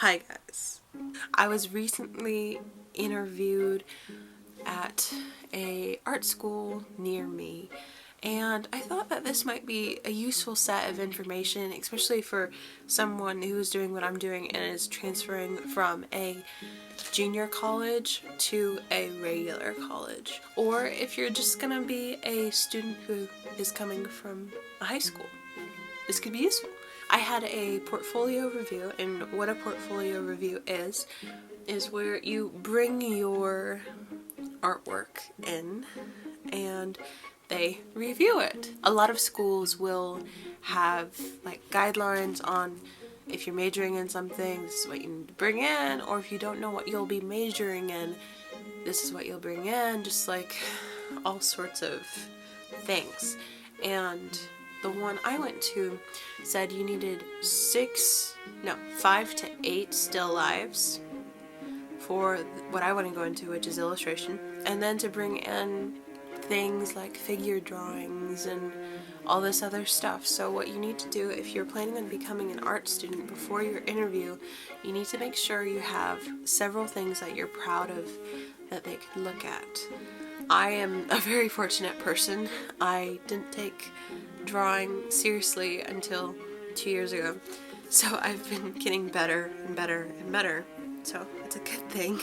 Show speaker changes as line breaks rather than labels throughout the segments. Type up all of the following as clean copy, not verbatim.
Hi guys. I was recently interviewed at a art school near me, and I thought that this might be a useful set of information, especially for someone who's doing what I'm doing and is transferring from a junior college to a regular college, or if you're just gonna be a student who is coming from a high school. This could be useful. I had a portfolio review, and what a portfolio review is where you bring your artwork in and they review it. A lot of schools will have like guidelines on if you're majoring in something, this is what you need to bring in, or if you don't know what you'll be majoring in, this is what you'll bring in, just like all sorts of things. And the one I went to said you needed 5 to 8 still lives for what I want to go into, which is illustration, and then to bring in things like figure drawings and all this other stuff. So what you need to do if you're planning on becoming an art student before your interview, you need to make sure you have several things that you're proud of that they can look at. I am a very fortunate person. I didn't take drawing seriously until 2 years ago, so I've been getting better and better and better, so it's a good thing.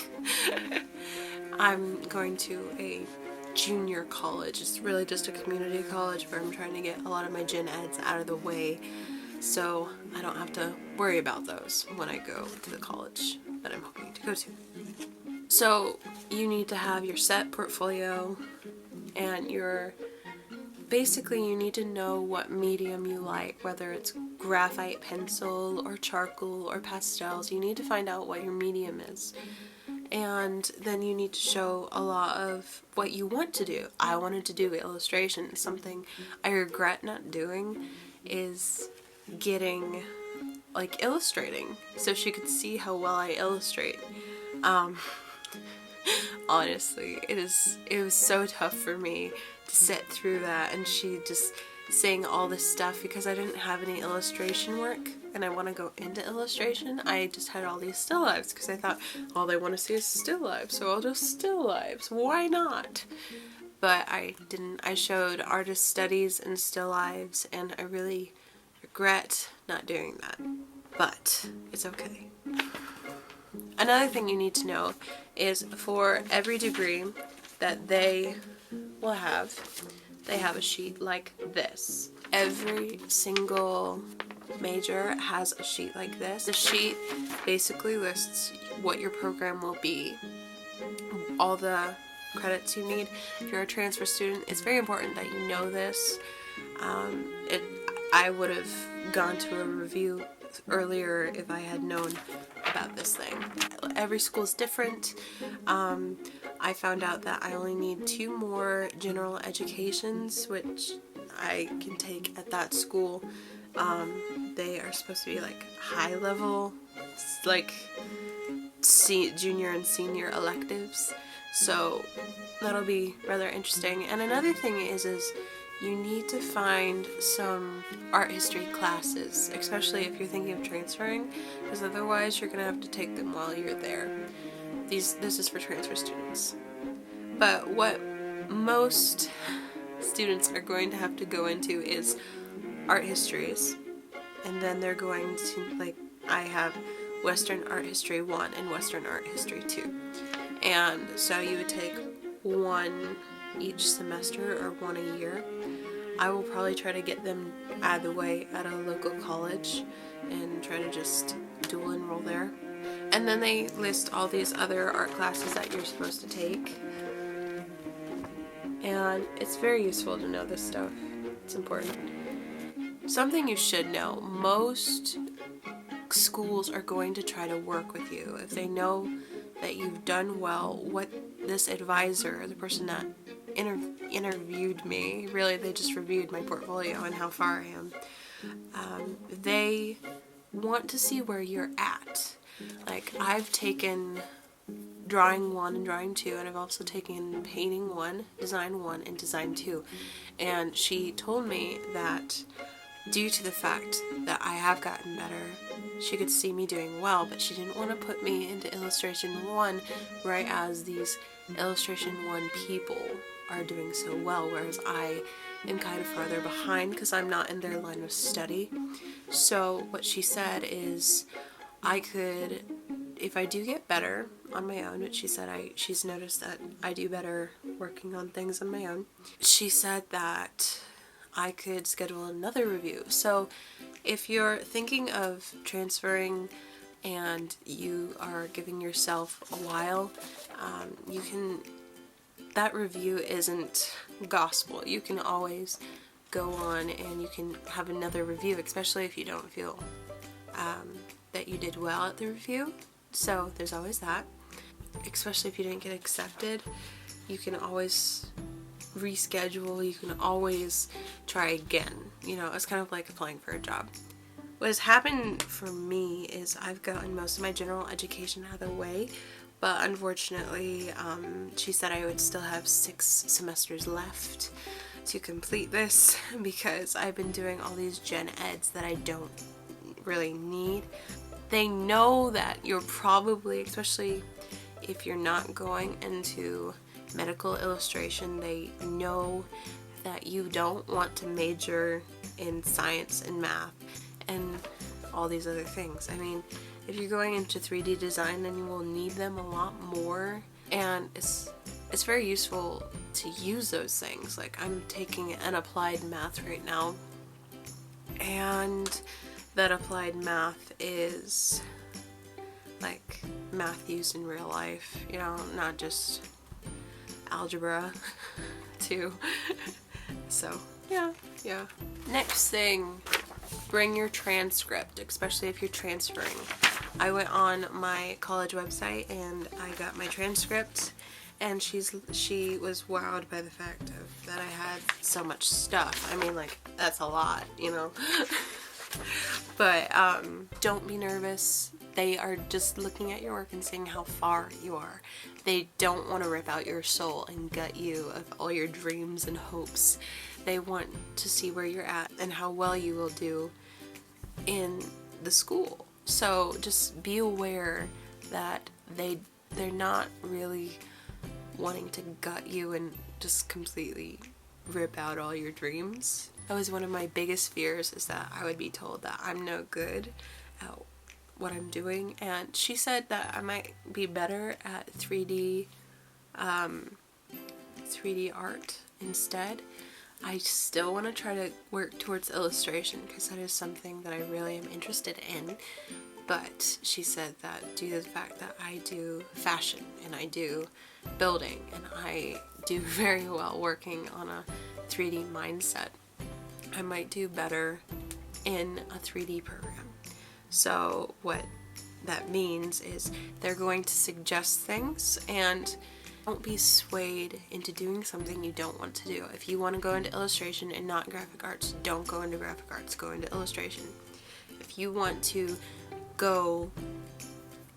I'm going to a junior college. It's really just a community college where I'm trying to get a lot of my gen eds out of the way so I don't have to worry about those when I go to the college that I'm hoping to go to. So you need to have your set portfolio, and basically you need to know what medium you like, whether it's graphite pencil or charcoal or pastels. You need to find out what your medium is. And then you need to show a lot of what you want to do. I wanted to do illustration. Something I regret not doing is illustrating so she could see how well I illustrate. Honestly, it was so tough for me to sit through that, and she just saying all this stuff because I didn't have any illustration work and I want to go into illustration. I just had all these still lives because I thought all they want to see is still lives, so I'll do still lives. Why not? But I didn't. I showed artist studies and still lives, and I really regret not doing that. But it's okay. Another thing you need to know is for every degree that they will have, they have a sheet like this. Every single major has a sheet like this. The sheet basically lists what your program will be, all the credits you need. If you're a transfer student, it's very important that you know this. I would have gone to a review earlier if I had known about this thing. Every school is different. I found out that I only need 2 more general educations, which I can take at that school. They are supposed to be like high level, like junior and senior electives, so that'll be rather interesting. And another thing is you need to find some art history classes, especially if you're thinking of transferring, because otherwise you're going to have to take them while you're there. This is for transfer students. But what most students are going to have to go into is art histories, and then they're going to, I have Western Art History 1 and Western Art History 2. And so you would take 1 each semester or 1 a year. I will probably try to get them out of the way at a local college and try to just dual enroll there. And then they list all these other art classes that you're supposed to take. And it's very useful to know this stuff. It's important. Something you should know, most schools are going to try to work with you. If they know that you've done well, what this advisor, the person that interviewed me, really they just reviewed my portfolio and how far I am, they want to see where you're at. Like, I've taken drawing 1 and drawing 2, and I've also taken painting 1, design 1, and design 2, and she told me that due to the fact that I have gotten better, she could see me doing well, but she didn't want to put me into Illustration 1 right as these Illustration 1 people are doing so well, whereas I am kind of farther behind because I'm not in their line of study. So what she said is I could, if I do get better on my own, which she said she's noticed that I do better working on things on my own, she said that I could schedule another review. So if you're thinking of transferring and you are giving yourself a while, you can, that review isn't gospel. You can always go on and you can have another review, especially if you don't feel that you did well at the review. So there's always that. Especially if you didn't get accepted, you can always reschedule, you can always try again. You know, it's kind of like applying for a job. What has happened for me is I've gotten most of my general education out of the way, but unfortunately she said I would still have 6 semesters left to complete this because I've been doing all these gen eds that I don't really need. They know that you're probably, especially if you're not going into medical illustration, they know that you don't want to major in science and math and all these other things. I mean, if you're going into 3D design, then you will need them a lot more, and it's very useful to use those things. Like, I'm taking an applied math right now, and that applied math is like math used in real life, you know, not just algebra too. So yeah. Next thing, bring your transcript, especially if you're transferring. I went on my college website and I got my transcript, and she was wowed by the fact that I had so much stuff. I mean, like, that's a lot, you know. But don't be nervous. They are just looking at your work and seeing how far you are. They don't want to rip out your soul and gut you of all your dreams and hopes. They want to see where you're at and how well you will do in the school. So just be aware that they're not really wanting to gut you and just completely rip out all your dreams. That was one of my biggest fears, is that I would be told that I'm no good at what I'm doing, and she said that I might be better at 3D art instead. I still want to try to work towards illustration because that is something that I really am interested in, but she said that due to the fact that I do fashion and I do building and I do very well working on a 3D mindset, I might do better in a 3D program. So what that means is they're going to suggest things, and don't be swayed into doing something you don't want to do. If you want to go into illustration and not graphic arts, don't go into graphic arts, go into illustration. If you want to go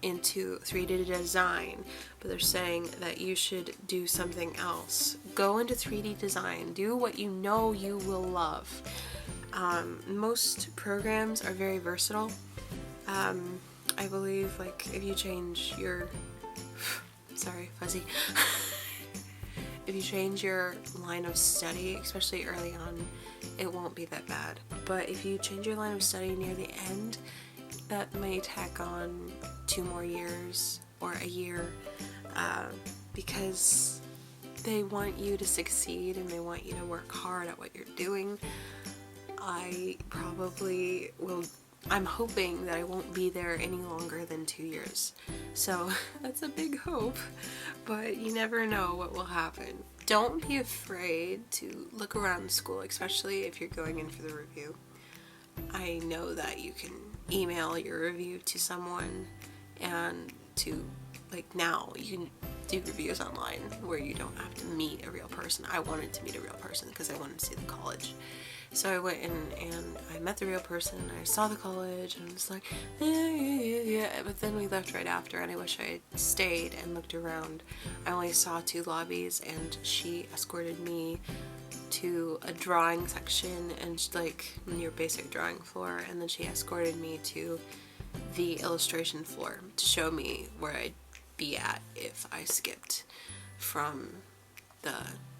into 3D design, but they're saying that you should do something else, go into 3D design. Do what you know you will love. Most programs are very versatile. I believe, like, if you change your sorry, fuzzy. If you change your line of study, especially early on, it won't be that bad. But if you change your line of study near the end, that may tack on 2 more years or a year, because they want you to succeed and they want you to work hard at what you're doing. I'm hoping that I won't be there any longer than 2 years. So that's a big hope, but you never know what will happen. Don't be afraid to look around school, especially if you're going in for the review. I know that you can email your review to someone, and now you can do reviews online where you don't have to meet a real person. I wanted to meet a real person because I wanted to see the college. So I went in and I met the real person and I saw the college and I was like, yeah. But then we left right after, and I wish I had stayed and looked around. I only saw 2 lobbies and she escorted me to a drawing section and like your basic drawing floor, and then she escorted me to the illustration floor to show me where I'd be at if I skipped from the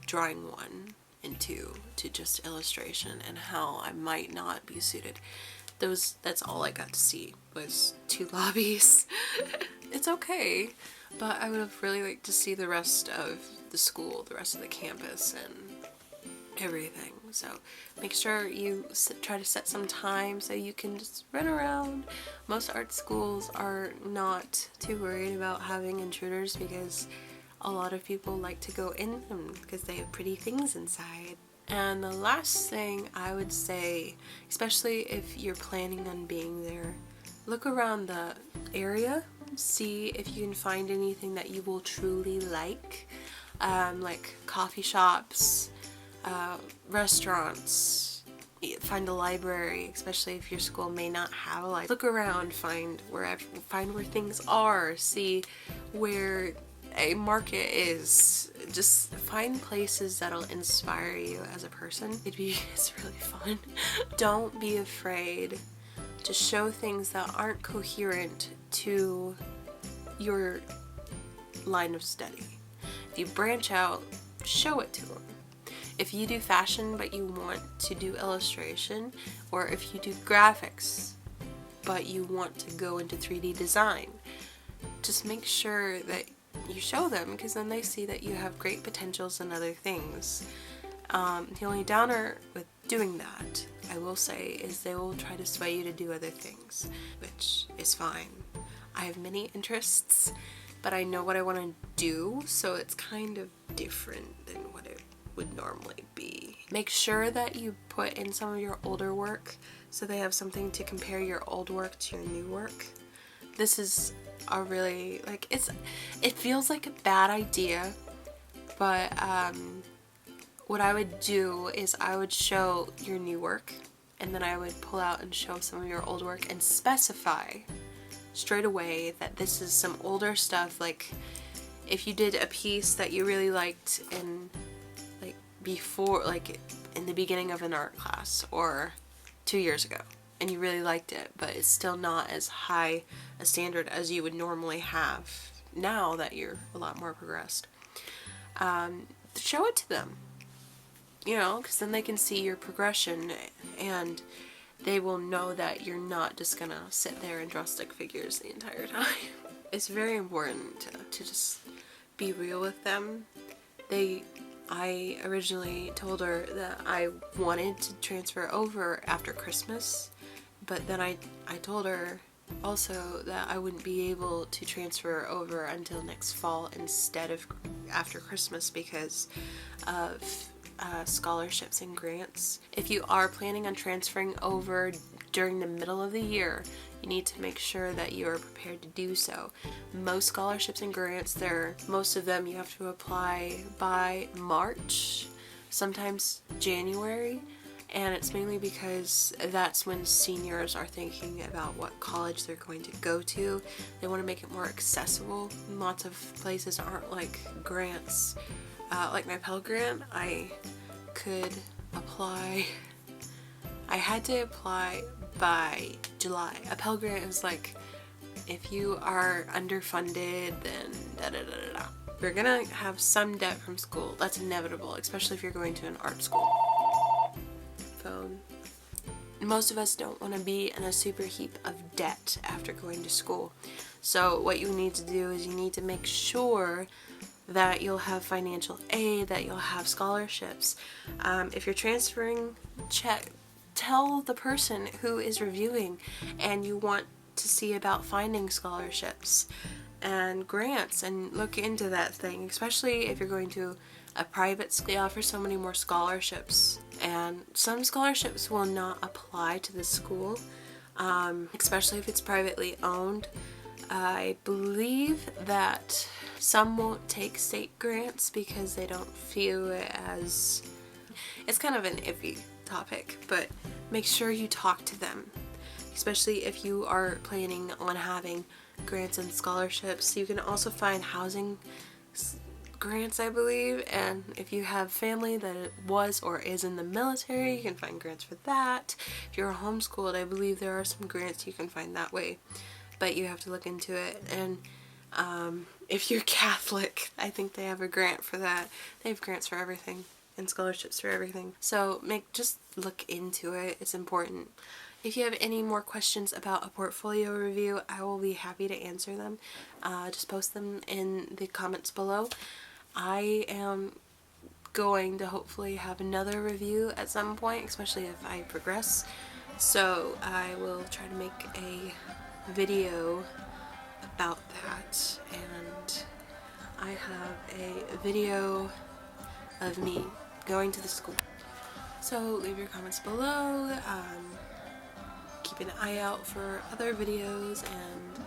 drawing one into just illustration, and how I might not be suited. That's all I got to see was 2 lobbies. It's okay, but I would have really liked to see the rest of the school, the rest of the campus, and everything. So make sure you try to set some time so you can just run around. Most art schools are not too worried about having intruders because a lot of people like to go in them because they have pretty things inside. And the last thing I would say, especially if you're planning on being there, look around the area, see if you can find anything that you will truly like coffee shops, restaurants, find a library, especially if your school may not have a library. Look around, find where things are, see where a market is. Just find places that'll inspire you as a person. It's really fun. Don't be afraid to show things that aren't coherent to your line of study. If you branch out, show it to them. If you do fashion but you want to do illustration, or if you do graphics but you want to go into 3D design, just make sure that you show them, because then they see that you have great potentials in other things. The only downer with doing that, I will say, is they will try to sway you to do other things, which is fine. I have many interests, but I know what I want to do, so it's kind of different than what it would normally be. Make sure that you put in some of your older work so they have something to compare your old work to your new work. This is a really, it feels like a bad idea, but what I would do is I would show your new work, and then I would pull out and show some of your old work and specify straight away that this is some older stuff. Like if you did a piece that you really liked in in the beginning of an art class or 2 years ago, and you really liked it, but it's still not as high a standard as you would normally have now that you're a lot more progressed. Show it to them, because then they can see your progression, and they will know that you're not just gonna sit there and draw stick figures the entire time. It's very important to just be real with them. I originally told her that I wanted to transfer over after Christmas, but then I told her also that I wouldn't be able to transfer over until next fall instead of after Christmas because of scholarships and grants. If you are planning on transferring over during the middle of the year, you need to make sure that you are prepared to do so. Most scholarships and grants, most of them you have to apply by March, sometimes January, and it's mainly because that's when seniors are thinking about what college they're going to go to. They want to make it more accessible. Lots of places aren't like grants. Like my Pell Grant, I had to apply by July. A Pell Grant is like, if you are underfunded, then da-da-da-da-da. You're gonna have some debt from school. That's inevitable, especially if you're going to an art school. Phone. Most of us don't want to be in a super heap of debt after going to school. So what you need to do is you need to make sure that you'll have financial aid, that you'll have scholarships. If you're transferring, tell the person who is reviewing and you want to see about finding scholarships and grants, and look into that thing, especially if you're going to a private school. They offer so many more scholarships, and some scholarships will not apply to the school, especially if it's privately owned. I believe that some won't take state grants because they don't view it as... It's kind of an iffy topic, but make sure you talk to them, especially if you are planning on having grants and scholarships. You can also find housing grants, I believe, and if you have family that was or is in the military, you can find grants for that. If you're homeschooled, I believe there are some grants you can find that way, but you have to look into it. And if you're Catholic, I think they have a grant for that. They have grants for everything and scholarships for everything. So just look into it. It's important. If you have any more questions about a portfolio review, I will be happy to answer them. Just post them in the comments below. I am going to hopefully have another review at some point, especially if I progress. So I will try to make a video about that, and I have a video of me going to the school. So leave your comments below, keep an eye out for other videos, and